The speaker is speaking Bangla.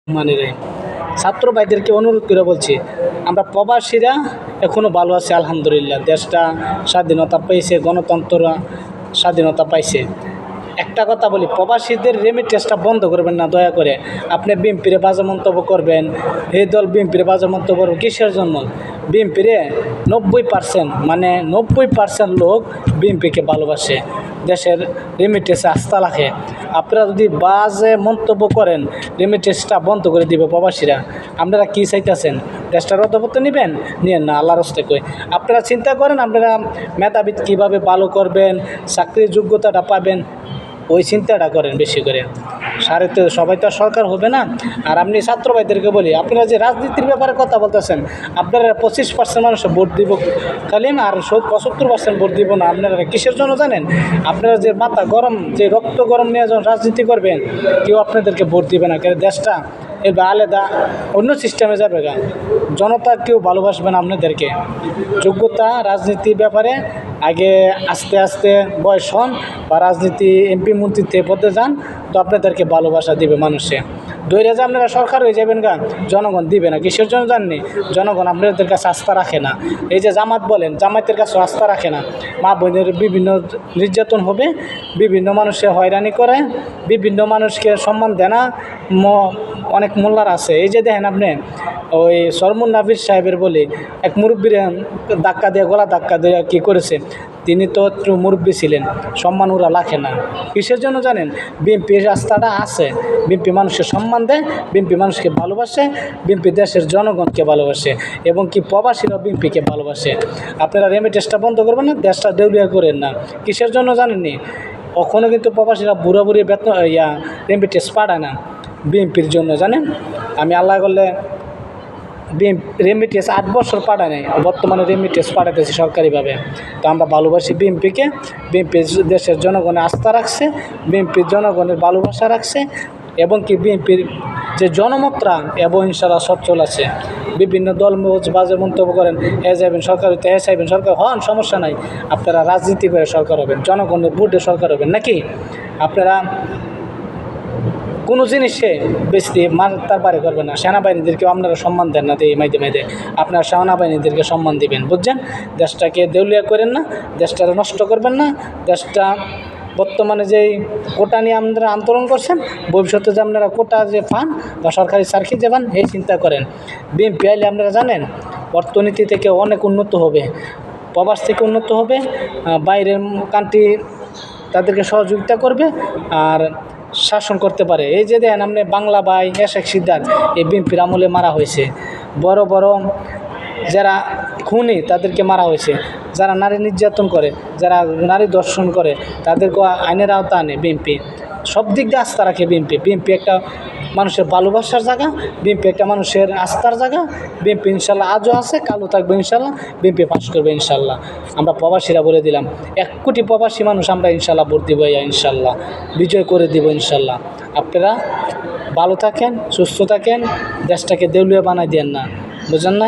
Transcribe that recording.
মানে ছাত্র ভাইদেরকে অনুরোধ করে বলছি, আমরা প্রবাসীরা এখনও ভালো আছি আলহামদুলিল্লাহ। দেশটা স্বাধীনতা পেয়েছে, গণতন্ত্র স্বাধীনতা পাইছে। একটা কথা বলি, প্রবাসীদের রেমিটেন্সটা বন্ধ করবেন না দয়া করে। আপনি বিএনপিরে বাজে মন্তব্য করবেন, এই দল বিএনপিরে বাজে মন্তব্য করবেন, কিসের জন্য? বিএনপিরে 90% মানে 90% লোক বিএনপিকে ভালোবাসে, দেশের রেমিটেন্সে আস্থা রাখে। আপনারা যদি বাজে মন্তব্য করেন, রেমিটেন্সটা বন্ধ করে দিবে প্রবাসীরা। আপনারা কী চাইতেছেন? দেশটার অধপত্য নেবেন? নিয়েন না, আল্লাহর হস্তে কই। আপনারা চিন্তা করেন আপনারা মেধাবীত কীভাবে ভালো করবেন, চাকরির যোগ্যতাটা পাবেন, ওই চিন্তাটা করেন বেশি করে। সারে তো সবাই তো আর সরকার হবে না। আর আপনি ছাত্র ভাইদেরকে বলি, আপনারা যে রাজনীতির ব্যাপারে কথা বলতেছেন, আপনারা 25% মানুষ ভোট দিব কালিম, আর 75% ভোট দিব না। আপনারা কিসের জন্য জানেন? আপনারা যে মাথা গরম, যে রক্ত গরম নিয়ে যখন রাজনীতি করবেন, কেউ আপনাদেরকে ভোট দিবে না। কারণ দেশটা এবার আলাদা অন্য সিস্টেমে যাবে গা। জনতা কেউ ভালোবাসবে না আপনাদেরকে। যোগ্যতা রাজনীতির ব্যাপারে আগে আস্তে আস্তে বয়স হন বা রাজনীতি এমপি মন্ত্রীতে পদে যান, তো আপনাদেরকে ভালোবাসা দিবে মানুষে। দৈরে যে আপনারা সরকার হয়ে যাবেন গা, জনগণ দিবে না। কিসের জন্য জাননি? জনগণ আপনাদের কাছে আস্থা রাখে না। এই যে জামাত বলেন, জামাতের কাছে আস্থা রাখে না। মা বোনের বিভিন্ন নির্যাতন হবে, বিভিন্ন মানুষের হয়রানি করে, বিভিন্ন মানুষকে সম্মান দেয় না। অনেক মোল্লার আছে, এই যে দেখেন আপনি ওই সরমুন নাবির সাহেবের বলে এক মুরব্বীর ধাক্কা দিয়ে, গলা ধাক্কা দিয়ে কী করেছে, তিনি তো মুরব্বী ছিলেন, সম্মান ওরা রাখে না। কিসের জন্য জানেন? বিএনপির রাস্তাটা আছে, বিএনপি মানুষকে সম্মান দেয়, বিএনপি মানুষকে ভালোবাসে, বিএনপি দেশের জনগণকে ভালোবাসে, এবং কি প্রবাসীরা বিএনপিকে ভালোবাসে। আপনারা রেমিটেন্সটা বন্ধ করবেন না, দেশটা দেউলিয়া করেন না। কিসের জন্য জানেননি? কখনও কিন্তু প্রবাসীরা বুড়া বুড়ি বেতন রেমিটেন্স পাঠায় না বিএনপির জন্য, জানেন? আমি আল্লাহ করলে রেমিটেন্স 8 বছর পাঠায় নাই, বর্তমানে রেমিটেন্স পাঠাতেছি সরকারিভাবে। তো আমরা ভালোবাসি বিএনপিকে। বিএনপি দেশের জনগণের আস্থা রাখছে, বিএনপির জনগণের ভালোবাসা রাখছে, এবং কি বিএনপির যে জনমতরা এবং ইনশাল্লাহ সচ্ছল আছে। বিভিন্ন দল বাজে মন্তব্য করেন, যাবেন সরকার হইতে, চাইবেন সরকার হন, সমস্যা নাই। আপনারা রাজনীতি করে সরকার হবেন, জনগণের ভোটে সরকার হবেন নাকি? আপনারা কোনো জিনিসে বেশি তার বাড়ি করবেন না। সেনাবাহিনীদেরকেও আপনারা সম্মান দেন না, মাইদে আপনারা সেনাবাহিনীদেরকে সম্মান দিবেন, বুঝছেন? দেশটাকে দেউলিয়া করেন না, দেশটাকে নষ্ট করবেন না। দেশটা বর্তমানে যেই কোটা নিয়ে আপনারা আন্দোলন করছেন, ভবিষ্যতে যে আপনারা কোটা যে পান বা সরকারি চাকরি যে পান, এই চিন্তা করেন। বিএনপি আইলে আপনারা জানেন অর্থনীতি থেকে অনেক উন্নত হবে, প্রবাস থেকে উন্নত হবে, বাইরের কান্ট্রি তাদেরকে সহযোগিতা করবে আর শাসন করতে পারে। এই যে দেখেন আপনি বাংলা ভাই শেখ সিদ্ধার, এই বিএনপির আমলে মারা হয়েছে। বড় বড় যারা খুনি তাদেরকে মারা হয়েছে। যারা নারী নির্যাতন করে, যারা নারী দর্শন করে, তাদেরকে আইনের আওতা আনে বিএনপি। সব দিক দিয়ে আস্থা রাখে বিএনপি। বিএনপি একটা মানুষের ভালোবাসার জায়গা, বিএনপি একটা মানুষের আস্থার জায়গা। বিএনপি ইনশাল্লাহ আজও আছে, কালও থাকবে ইনশাল্লাহ। বিএনপি পাশ করবে ইনশাল্লাহ। আমরা প্রবাসীরা বলে দিলাম, 1 কোটি প্রবাসী মানুষ আমরা ইনশাল্লাহ ভোট দিব, ইনশাল্লাহ বিজয় করে দিব ইনশাল্লাহ। আপনারা ভালো থাকেন, সুস্থ থাকেন, দেশটাকে দেউলিয়া বানাই দেন না, বুঝলেন না?